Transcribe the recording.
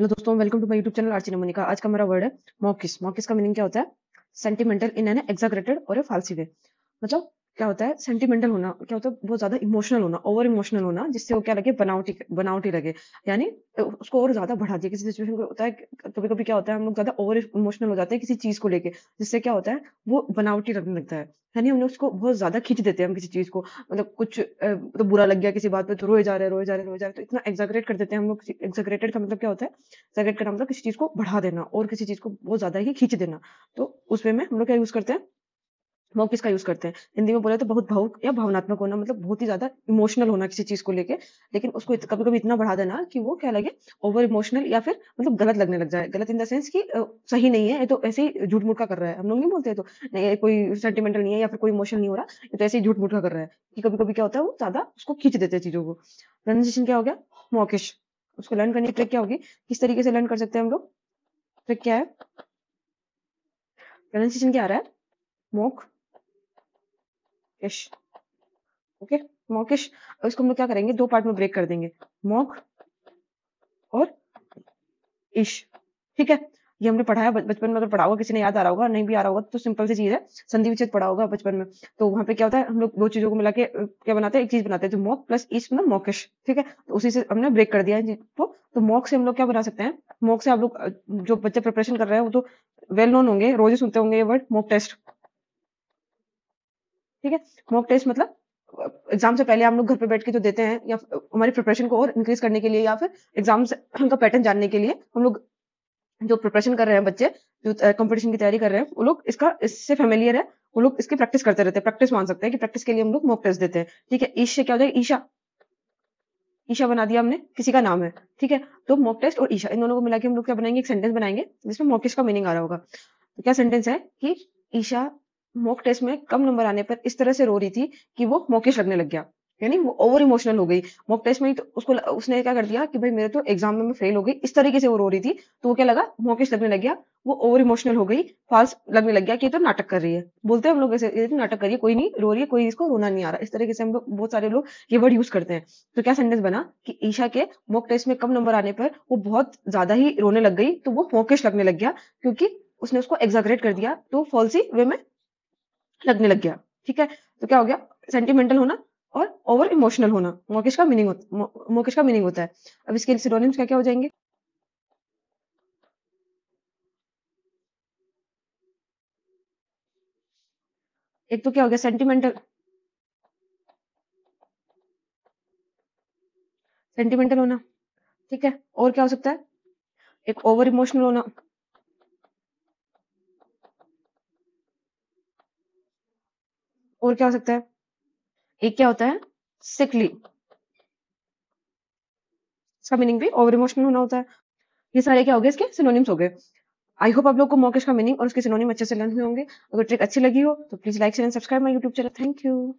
Hello दोस्तों, welcome to my YouTube channel Archi Namonika. आज का मेरा वर्ड है मॉकिश। मॉकिश का मीनिंग क्या होता है? सेंटिमेंटल इन एन एग्जैगरेटेड और ए फालसी वे। मतलब क्या होता है सेंटिमेंटल होना? क्या होता है बहुत ज्यादा इमोशनल होना, ओवर इमोशनल होना, जिससे वो क्या लगे, बनावटी बनावटी लगे। यानी उसको और ज्यादा बढ़ा दिया किसी सिचुएशन को। होता है कभी कभी क्या होता है, हम लोग ज्यादा ओवर इमोशनल हो जाते हैं किसी चीज को लेके, जिससे क्या होता है वो बनावटी लगने लगता है। यानी हम लोग उसको बहुत ज्यादा खींच देते हैं हम किसी चीज को। मतलब कुछ तो बुरा लग गया किसी बात पे तो रोए जा रहे हैं, रोए जा रहे हैं, रोए जा रहे हैं, तो इतना एग्जैगरेट कर देते हैं हम लोग। एग्जैगरेटेड का मतलब क्या होता है? एग्जैगरेट करना मतलब किसी चीज को बढ़ा देना और किसी चीज को बहुत ज्यादा ही खींच देना। तो उस वे में हम लोग क्या यूज करते हैं? मॉकिस का यूज करते हैं। हिंदी में बोले तो बहुत भावुक या भावनात्मक होना, मतलब बहुत ही ज्यादा इमोशनल होना किसी चीज को लेके। लेकिन उसको कभी कभी इतना बढ़ा देना कि वो क्या लगे, ओवर इमोशनल, या फिर मतलब गलत लगने लग जाए। गलत इन द सेंस कि सही नहीं है ये, तो ऐसे ही झूठ मूठ का कर रहा है। हम लोग नहीं बोलते हैं तो नहीं, ये कोई सेंटिमेंटल नहीं है या फिर कोई इमोशनल नहीं हो रहा, ये तो ऐसे ही झूठ मूठ का कर रहा है। कि कभी कभी क्या होता है वो ज्यादा उसको खींच देते हैं चीजों को। प्रोनाउंसिएशन क्या हो गया? मॉकिश। उसको लर्न करने की ट्रिक क्या होगी? किस तरीके से लर्न कर सकते हैं हम लोग? ट्रिक क्या है? प्रोनाउंसिएशन क्या आ रहा है? मॉक इश। ओके, मॉकिश। इसको हम लोग क्या करेंगे, दो पार्ट में ब्रेक कर देंगे। मॉक और इश। ठीक है। ये हमने पढ़ा है बचपन में। अगर पढ़ा होगा, किसी ने याद आ रहा होगा, नहीं भी आ रहा होगा तो सिंपल सी चीज है। संधि विच्छेद पढ़ा होगा बचपन में। तो वहां पे क्या होता है, हम लोग दो चीजों को मिला के क्या बनाते हैं, एक चीज बनाते हैं जो मॉक प्लस इश मतलब मॉकिश। ठीक है, तो उसी से हमने ब्रेक कर दिया है तो मॉक से हम लोग क्या बना सकते हैं? मॉक से आप लोग जो बच्चे प्रिपरेशन कर रहे हैं वो तो वेल नोन होंगे, रोज ही सुनते होंगे ये वर्ड, मॉक टेस्ट। ठीक है। मॉक टेस्ट मतलब एग्जाम से पहले हम लोग घर पे बैठ के जो देते हैं, या हमारी प्रिपरेशन को और इंक्रीज करने के लिए, या फिर एग्जाम का पैटर्न जानने के लिए हम लोग जो प्रिपरेशन कर रहे हैं बच्चे, जो कंपटीशन की तैयारी कर रहे हैं, वो लोग इससे फेमिलियर है। वो लोग इसकी प्रैक्टिस करते रहते हैं। प्रैक्टिस मान सकते हैं कि प्रैक्टिस के लिए हम लोग मॉक टेस्ट देते हैं। ठीक है। ईश से क्या हो जाएगा? ईशा। ईशा बना दिया हमने, किसी का नाम है। ठीक है। तो मॉक टेस्ट और ईशा, इन दोनों को मिला के हम लोग क्या बनाएंगे, एक सेंटेंस बनाएंगे जिसमें मॉकिश का मीनिंग आ रहा होगा। तो क्या सेंटेंस है कि ईशा मॉक टेस्ट में कम नंबर आने पर इस तरह से रो रही थी कि वो मॉकिश लगने लग गया। यानी वो ओवर इमोशनल हो गई मॉक टेस्ट में ही। तो उसने क्या कर दिया कि भाई मेरे तो एग्जाम में मैं फेल हो गई, इस तरीके से वो रो रही थी। तो वो क्या लगा, मॉकिश लगने लग गया। वो ओवर इमोशनल हो गई, फाल्स लगने लग गया कि ये तो नाटक कर रही है। बोलते हैं हम लोग ऐसे, ये तो नाटक कर रही है, कोई नहीं रो रही है, कोई इसको रोना नहीं आ रहा। इस तरीके से हम लोग, बहुत सारे लोग ये वर्ड यूज करते हैं। तो क्या सेंटेंस बना कि ईशा के मॉक टेस्ट में कम नंबर आने पर वो बहुत ज्यादा ही रोने लग गई, तो वो मॉकिश लगने लग गया, क्योंकि उसने उसको एग्जैगरेट कर दिया, तो फॉल्सी वे में लगने लग गया। ठीक है। तो क्या हो गया? सेंटिमेंटल होना और ओवर इमोशनल होना मॉकिश का मीनिंग होता है। अब इसके सिनोनिम्स क्या क्या हो जाएंगे? एक तो क्या हो गया, सेंटिमेंटल। सेंटिमेंटल होना। ठीक है। और क्या हो सकता है? एक ओवर इमोशनल होना। और क्या हो सकता है? एक क्या होता है, सिकली। इसका मीनिंग भी ओवर इमोशनल होना होता है। ये सारे क्या हो गए, इसके सिनोनिम्स हो गए। आई होप आप लोग को मॉकिश का मीनिंग और उसके सिनोनिम अच्छे से लर्न हुए होंगे। अगर ट्रिक अच्छी लगी हो तो please like share and subscribe my YouTube channel. Thank you.